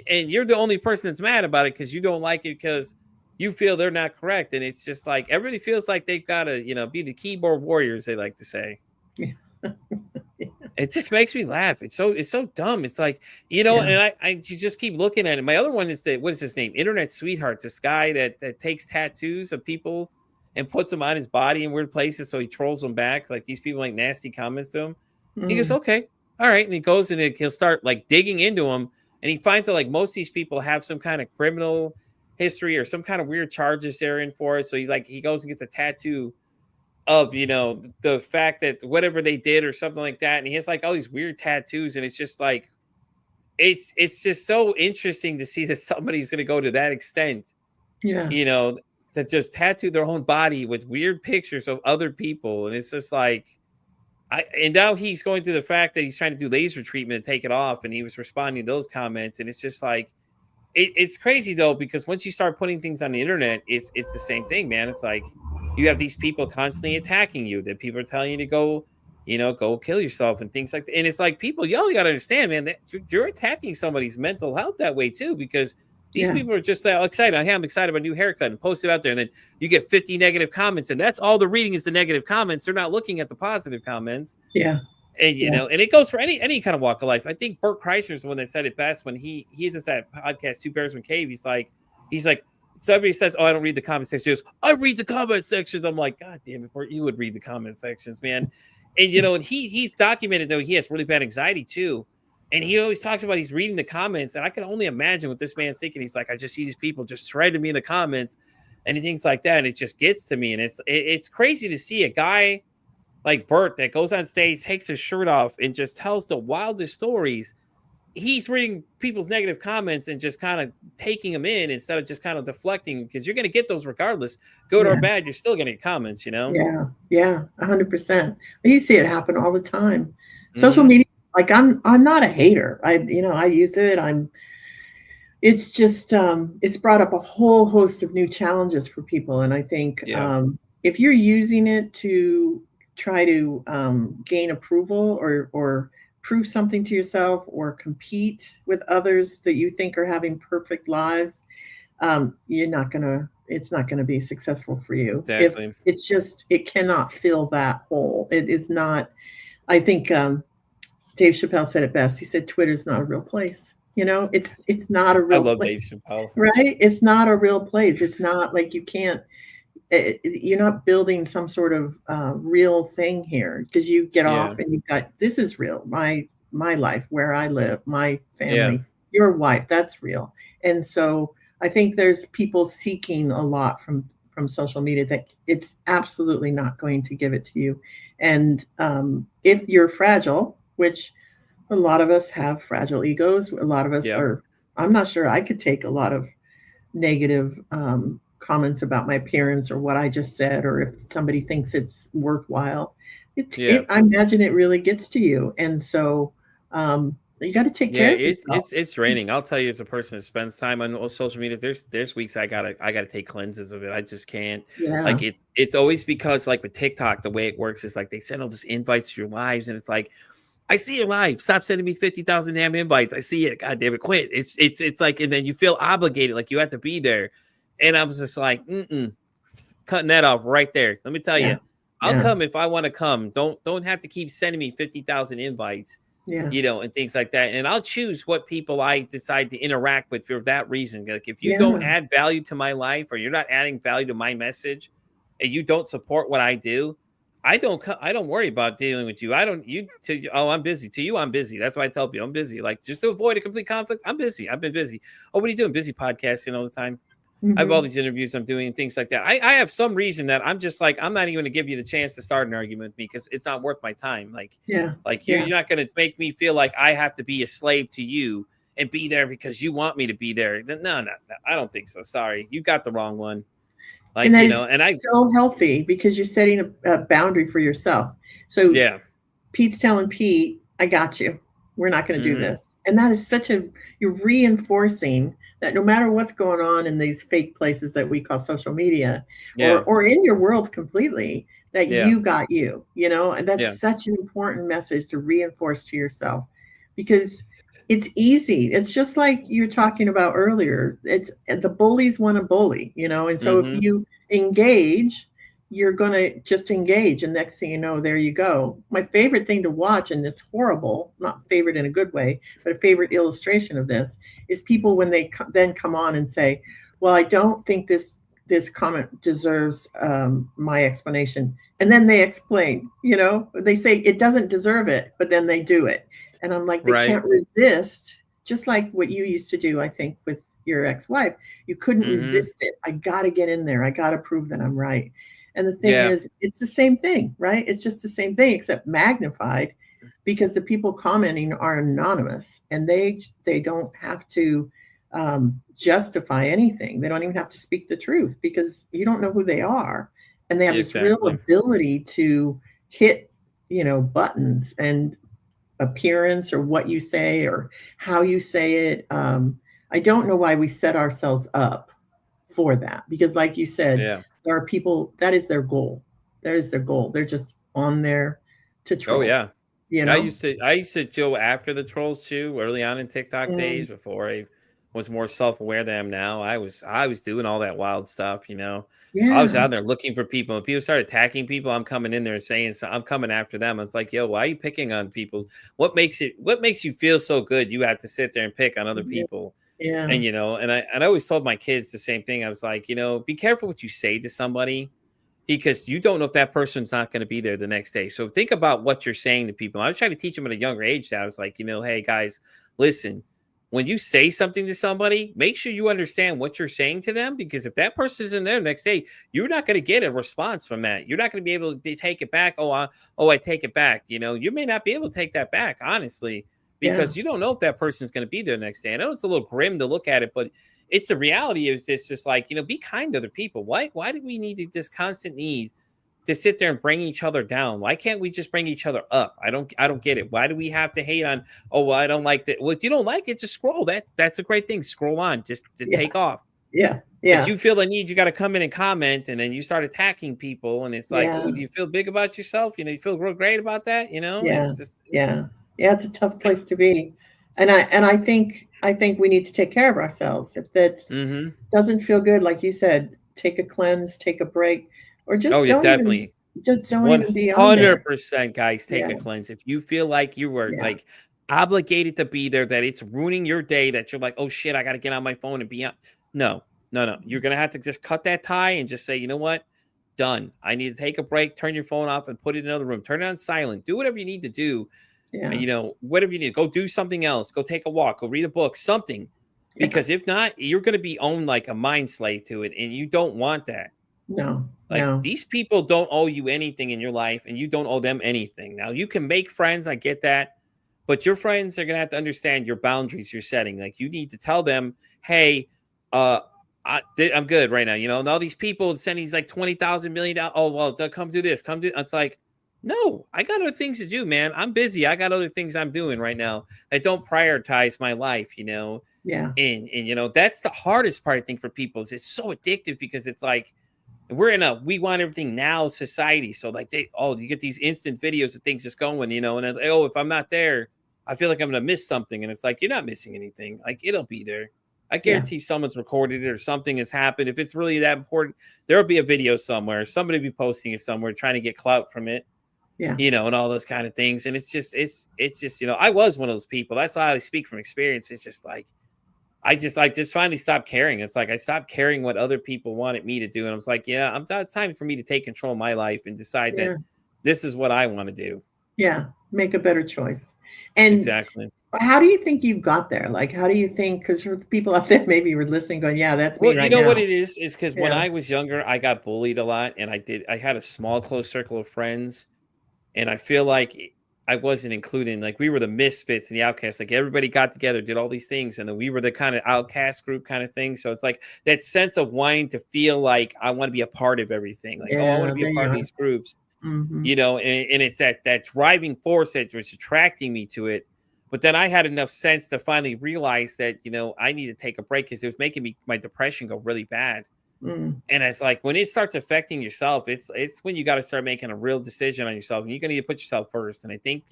And you're the only person that's mad about it because you don't like it because you feel they're not correct. And it's just like everybody feels like they've got to, be the keyboard warriors, they like to say. It just makes me laugh. It's so dumb. It's like, and I just keep looking at it. My other one is what is his name? Internet Sweetheart. This guy that takes tattoos of people and puts them on his body in weird places. So he trolls them back. Like these people make nasty comments to him. He goes, okay, all right. And he goes and he'll start like digging into them. And he finds that like most of these people have some kind of criminal history or some kind of weird charges they're in for it. So he goes and gets a tattoo of, the fact that whatever they did or something like that. And he has like all these weird tattoos. And it's just like, it's just so interesting to see that somebody's going to go to that extent, to just tattoo their own body with weird pictures of other people. And it's just like, And now he's going through the fact that he's trying to do laser treatment to take it off, and he was responding to those comments, and it's just like it's crazy though, because once you start putting things on the internet, it's the same thing, man. It's like you have these people constantly attacking you, that people are telling you to go, go kill yourself and things like that. And it's like people, y'all got to understand, man, that you're attacking somebody's mental health that way too, because these people are just excited. I'm excited about a new haircut, and post it out there, and then you get 50 negative comments, and that's all they're reading is the negative comments. They're not looking at the positive comments. Yeah. And and it goes for any kind of walk of life. I think Bert Kreischer is the one that said it best when he does that podcast, Two Bears One Cave. He's like, somebody says, "Oh, I don't read the comment section." He goes, "I read the comment sections." I'm like, God damn it, Bert, you would read the comment sections, man. And and he's documented though he has really bad anxiety too. And he always talks about he's reading the comments, and I can only imagine what this man's thinking. He's like, I just see these people just shredding me in the comments and things like that, and it just gets to me. And it's crazy to see a guy like Bert that goes on stage, takes his shirt off, and just tells the wildest stories. He's reading people's negative comments and just kind of taking them in instead of just kind of deflecting, because you're going to get those regardless. Good or bad, you're still going to get comments, Yeah, 100%. You see it happen all the time. Social media, like I'm not a hater. I use it. It's just it's brought up a whole host of new challenges for people, and I think if you're using it to try to gain approval or prove something to yourself or compete with others that you think are having perfect lives, it's not gonna be successful for you. Exactly. If it's just, it cannot fill that hole. It is not. I think Dave Chappelle said it best. He said, "Twitter's not a real place." It's not a real. I love place, Dave Chappelle. right? It's not a real place. It's not like you can't. You're not building some sort of real thing here, because you get off and you've got, this is real. My life, where I live, my family, your wife, that's real. And so I think there's people seeking a lot from social media that it's absolutely not going to give it to you. And if you're fragile, which a lot of us have fragile egos, a lot of us are, I'm not sure I could take a lot of negative comments about my appearance or what I just said, or if somebody thinks it's worthwhile. I imagine it really gets to you. And so you got to take care of yourself. It's raining. I'll tell you, as a person that spends time on social media, there's weeks I gotta take cleanses of it. I just can't. Like it's always because, like with TikTok, the way it works is like they send all these invites to your lives, and it's like, I see it live. Stop sending me 50,000 damn invites. I see it. God damn it, quit. It's like, and then you feel obligated, like you have to be there. And I was just like, cutting that off right there. Let me tell you, I'll come if I want to come. Don't have to keep sending me 50,000 invites, and things like that. And I'll choose what people I decide to interact with for that reason. Like if you don't add value to my life, or you're not adding value to my message, and you don't support what I do, I don't worry about dealing with you. I'm busy. To you, I'm busy. That's why I tell people I'm busy. Like, just to avoid a complete conflict, I'm busy. I've been busy. Oh, what are you doing? Busy podcasting all the time. I have all these interviews I'm doing and things like that. I have some reason that I'm just like, I'm not even going to give you the chance to start an argument with me, because it's not worth my time. Like, you're not going to make me feel like I have to be a slave to you and be there because you want me to be there. No, I don't think so. Sorry. You got the wrong one. Like, and that so healthy, because you're setting a boundary for yourself. So Pete's telling Pete, I got you. We're not going to do this. And that is you're reinforcing that no matter what's going on in these fake places that we call social media, or in your world completely, that you got you, and that's such an important message to reinforce to yourself, because it's easy. It's just like you were talking about earlier. It's the bullies want to bully, and so if you engage, you're going to just engage. And next thing you know, there you go. My favorite thing to watch, and this horrible, not favorite in a good way, but a favorite illustration of this, is people when they then come on and say, well, I don't think this comment deserves my explanation. And then they explain, they say it doesn't deserve it, but then they do it. And I'm like, they can't resist, just like what you used to do, I think, with your ex-wife. You couldn't resist it. I got to get in there. I got to prove that I'm right. And the thing is, it's the same thing, right? It's just the same thing, except magnified, because the people commenting are anonymous, and they don't have to justify anything. They don't even have to speak the truth, because you don't know who they are. And they have this real ability to hit, buttons and appearance or what you say or how you say it. I don't know why we set ourselves up for that, because like you said, Yeah. there are people that is their goal. That is their goal. They're just on there to Oh troll, yeah. you I know? used to I used to go after the trolls too, early on in TikTok days Mm, before I was more self-aware than I am now. I was doing all that wild stuff, you know. I was yeah, out there looking for people. If people started attacking people, I'm coming in there and saying so I'm coming after them. It's like, yo, why are you picking on people? What makes you feel so good? You have to sit there and pick on other yeah, people. yeah, And I always told my kids the same thing. I was like, be careful what you say to somebody because you don't know if that person's not going to be there the next day. So think about what you're saying to people. I was trying to teach them at a younger age that I was like, hey guys, listen, when you say something to somebody, make sure you understand what you're saying to them because if that person isn't there the next day, you're not going to get a response from that. You're not going to be able to take it back. I take it back. You may not be able to take that back, honestly, yeah, because you don't know if that person's going to be there the next day. I know it's a little grim to look at it, but it's the reality is it's just like, be kind to other people. Why do we need this constant need to sit there and bring each other down? Why can't we just bring each other up? I don't get it. Why do we have to hate on, oh well, I don't like that. Well, if you don't like it, just scroll. That's a great thing. Scroll on, just to yeah, take off. yeah, But yeah, you feel the need, you got to come in and comment, and then you start attacking people, and it's like, oh, yeah, do you feel big about yourself? You feel real great about that. yeah, It's just yeah, yeah. It's a tough place to be, and I think we need to take care of ourselves. If that's mm-hmm. doesn't feel good, like you said, take a cleanse, take a break, or Oh, just yeah, don't even definitely. just don't even be on there. 100%, guys, take Yeah, a cleanse. If you feel like you were yeah, like obligated to be there, that it's ruining your day, that you're like, oh shit, I got to get on my phone and be on. No, no, no. You're going to have to just cut that tie and just say, you know what? Done. I need to take a break, turn your phone off and put it in another room, turn it on silent, do whatever you need to do. And, yeah, whatever you need, go do something else, go take a walk, go read a book, something. yeah. Because if not, you're going to be owned like a mind slave to it. And you don't want that. No, Like no. these people don't owe you anything in your life and you don't owe them anything. Now you can make friends, I get that, but your friends are gonna have to understand your boundaries you're setting. Like you need to tell them, hey, uh I'm good right now. And all these people sending these like $20,000 million. Oh well, they'll come do this, come do. It's like, no, I got other things to do, man. I'm busy. I got other things I'm doing right now that don't prioritize my life. Yeah, And that's the hardest part I think for people is it's so addictive because it's like we're in a we want everything now society. So like you get these instant videos of things just going, and it's like, oh, if I'm not there, I feel like I'm gonna miss something. And it's like you're not missing anything. Like it'll be there. I yeah, guarantee someone's recorded it or something has happened. If it's really that important, there'll be a video somewhere. Somebody will be posting it somewhere, trying to get clout from it, yeah, and all those kind of things. And it's just I was one of those people. That's why I speak from experience. It's just like I just finally stopped caring. It's like I stopped caring what other people wanted me to do, and I was like, yeah, it's time for me to take control of my life and decide that yeah, this is what I want to do. yeah. Make a better choice. And Exactly. how do you think you got there? Like, how do you think? Because for the people out there maybe were listening, going, "Yeah, that's me Well, you right know what now." it is because when Yeah, I was younger, I got bullied a lot, and I had a small, close circle of friends, and I feel like I wasn't included. Like we were the misfits and the outcasts. Like everybody got together, did all these things, and then we were the kind of outcast group kind of thing. So it's like that sense of wanting to feel like I want to be a part of everything. Like, oh, I want to yeah. be a There you part of are. these groups. Hmm. And it's that driving force that was attracting me to it. But then I had enough sense to finally realize that, I need to take a break because it was making my depression go really bad. Mm, And it's like when it starts affecting yourself, it's when you got to start making a real decision on yourself. And you're gonna need to put yourself first. And I think,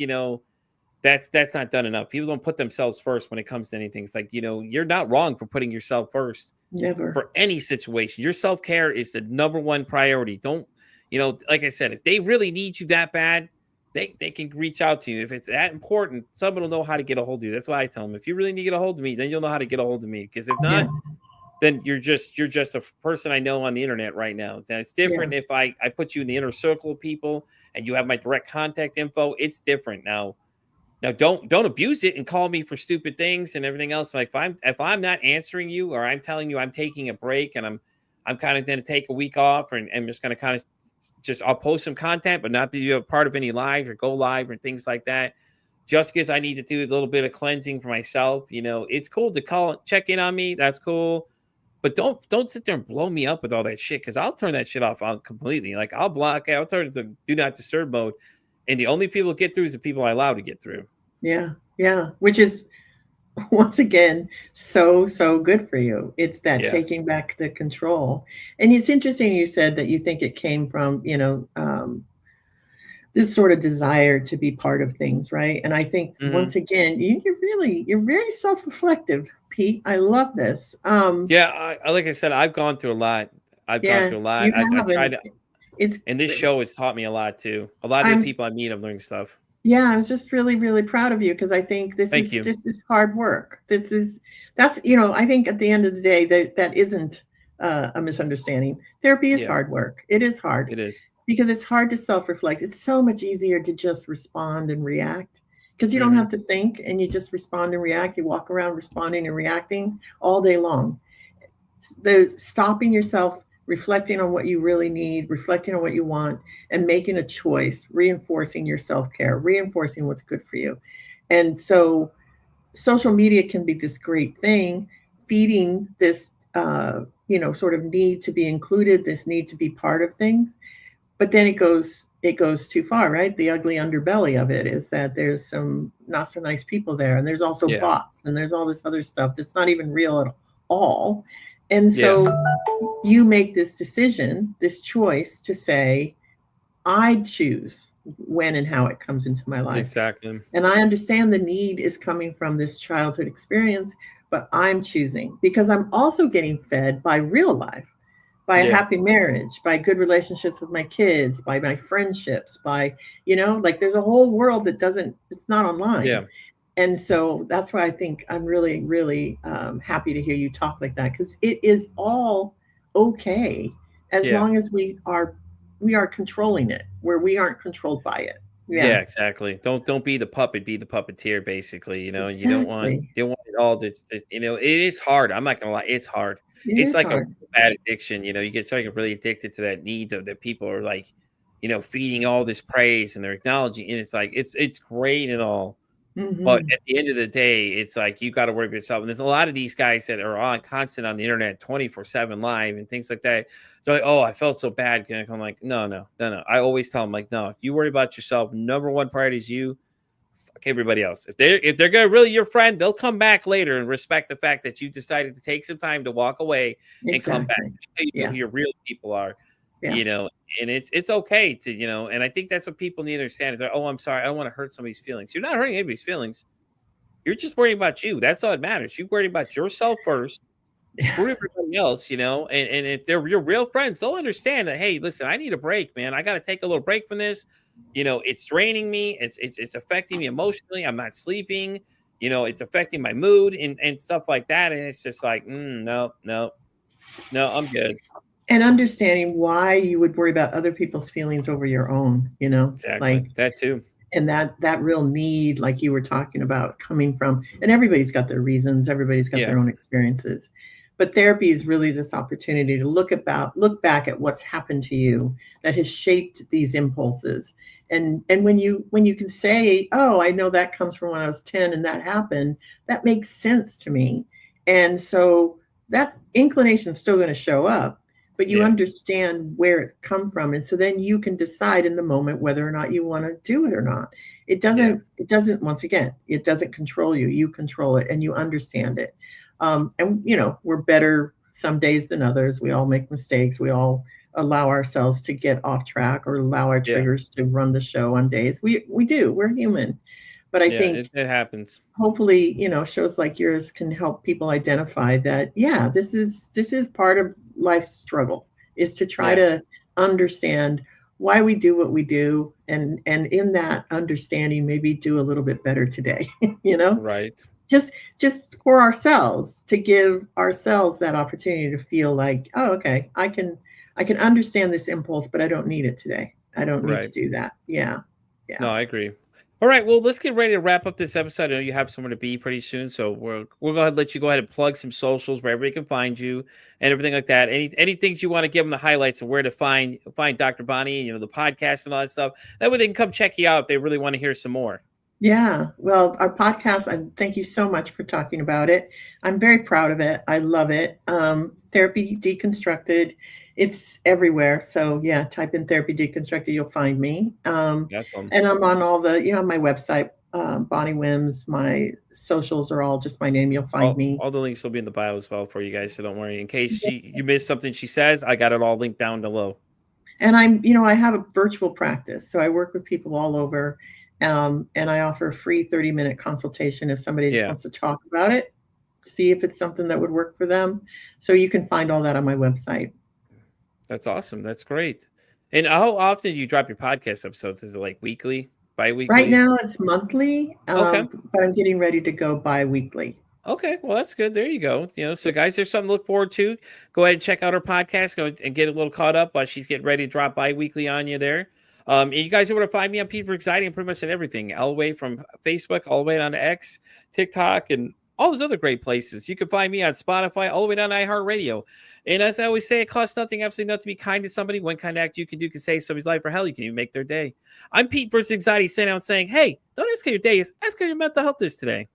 that's not done enough. People don't put themselves first when it comes to anything. It's like, you're not wrong for putting yourself first never. for any situation. Your self-care is the number one priority. Don't, like I said, if they really need you that bad, they can reach out to you. If it's that important, someone will know how to get a hold of you. That's why I tell them, if you really need to get a hold of me, then you'll know how to get a hold of me. Because if Yeah, not, then you're just a person I know on the internet right now. Then it's yeah, different if I put you in the inner circle of people and you have my direct contact info. It's different now. Now don't abuse it and call me for stupid things and everything else. Like if I'm not answering you or I'm telling you I'm taking a break and I'm kind of going to take a week off and just going to kind of just I'll post some content but not be a part of any live or go live or things like that. Just because I need to do a little bit of cleansing for myself, it's cool to call check in on me. That's cool. But don't sit there and blow me up with all that shit because I'll turn that shit off completely. Like I'll block, I'll turn it to do not disturb mode. And the only people who get through is the people I allow to get through. Yeah. Yeah. Which is, once again, so good for you. It's that taking back the control. And it's interesting you said that you think it came from, this sort of desire to be part of things, right? And I think once again, you're very self-reflective, Pete. I love this. Yeah, like I said, I've gone through a lot. I've gone through a lot. You I have, tried to, it's and this show has taught me a lot too. A lot of the people I meet, I'm learning stuff. Yeah, I was just really, really proud of you because I think this Thank you. is hard work. I think at the end of the day that isn't a misunderstanding. Therapy is hard work. It is hard. It is. Because it's hard to self-reflect. It's so much easier to just respond and react because you don't have to think and you just respond and react. You walk around responding and reacting all day long. There's stopping yourself, reflecting on what you really need, reflecting on what you want, and making a choice, reinforcing your self-care, reinforcing what's good for you. And so social media can be this great thing, feeding this, sort of need to be included, this need to be part of things. But then it goes too far, right? The ugly underbelly of it is that there's some not so nice people there. And there's also bots and there's all this other stuff that's not even real at all. And so you make this decision, this choice to say, I choose when and how it comes into my life. Exactly. And I understand the need is coming from this childhood experience, but I'm choosing because I'm also getting fed by real life, by a happy marriage, by good relationships with my kids, by my friendships, by, there's a whole world it's not online. Yeah. And so that's why I think I'm really, really happy to hear you talk like that, because it is all okay as long as we are controlling it, where we aren't controlled by it. Yeah, exactly. Don't be the puppet, be the puppeteer, basically. Exactly. You don't want it all. It is hard. I'm not gonna lie, it's hard. It's like hard. a bad addiction. You get starting really addicted to that need that people are like, feeding all this praise and they're acknowledging, and it's like it's great and all. But at the end of the day, it's like you got to worry about yourself. And there's a lot of these guys that are constant on the internet 24/7 live and things like that. They're like, oh, I felt so bad. And I'm like, no. I always tell them, like, no, you worry about yourself. Number one priority is you. Fuck everybody else. If they're gonna really your friend, they'll come back later and respect the fact that you decided to take some time to walk away and come back. You know who your real people are. And it's okay to, and I think that's what people need to understand is like, oh, I'm sorry, I don't want to hurt somebody's feelings. You're not hurting anybody's feelings. You're just worrying about you. That's all that matters. You worry about yourself first. Screw everybody else, and if they're your real friends, they'll understand that, hey, listen, I need a break, man. I got to take a little break from this. It's draining me. It's affecting me emotionally. I'm not sleeping. It's affecting my mood and stuff like that. And it's just like, no, I'm good. And understanding why you would worry about other people's feelings over your own, Exactly. like that too. And that real need, like you were talking about, coming from, and everybody's got their reasons, everybody's got their own experiences. But therapy is really this opportunity to look back at what's happened to you that has shaped these impulses. And when you can say, oh, I know that comes from when I was 10 and that happened, that makes sense to me. And so that inclination is still going to show up, but you understand where it come from. And so then you can decide in the moment whether or not you want to do it or not. It doesn't, once again, it doesn't control you. You control it and you understand it. And, we're better some days than others. We all make mistakes. We all allow ourselves to get off track or allow our triggers to run the show on days. We do. We're human. But I think it happens. Hopefully, shows like yours can help people identify that, this is part of life's struggle, is to try to understand why we do what we do. And in that understanding, maybe do a little bit better today, Right. Just for ourselves, to give ourselves that opportunity to feel like, oh, okay, I can understand this impulse, but I don't need it today. I don't need to do that. Yeah. No, I agree. All right, well, let's get ready to wrap up this episode. I know you have somewhere to be pretty soon, so we'll go ahead and let you go ahead and plug some socials where everybody can find you and everything like that. Any things you want to give them the highlights of where to find Dr. Bonnie, the podcast and all that stuff. That way they can come check you out if they really want to hear some more. Yeah. Well, our podcast, I thank you so much for talking about it. I'm very proud of it. I love it. Therapy Deconstructed. It's everywhere. So yeah, type in Therapy Deconstructed, you'll find me. That's And I'm on all the, my website, Bonnie Wims. My socials are all just my name. You'll find me. all the links will be in the bio as well for you guys, so don't worry. In case you missed something she says, I got it all linked down below. And I have a virtual practice. So I work with people all over. And I offer a free 30-minute consultation if somebody just Yeah, wants to talk about it, see if it's something that would work for them. So you can find all that on my website. that's awesome. That's great. And how often do you drop your podcast episodes? Is it like weekly, Right bi-weekly? now it's monthly, Okay. but I'm getting ready to go bi-weekly. Okay, well that's good. There you go. So guys, there's something to look forward to. Go ahead and check out her podcast. Go and get a little caught up while she's getting ready to drop bi-weekly on you there. And you guys are able to find me on P for Exciting and pretty much on everything, all the way from Facebook, all the way down to X, TikTok, and all those other great places. You can find me on Spotify, all the way down to iHeartRadio. And as I always say, it costs nothing, absolutely nothing to be kind to somebody. One kind act you can do can save somebody's life, or hell, you can even make their day. I'm Pete versus Anxiety, sitting out saying, hey, don't ask how your day is, ask how your mental health is today.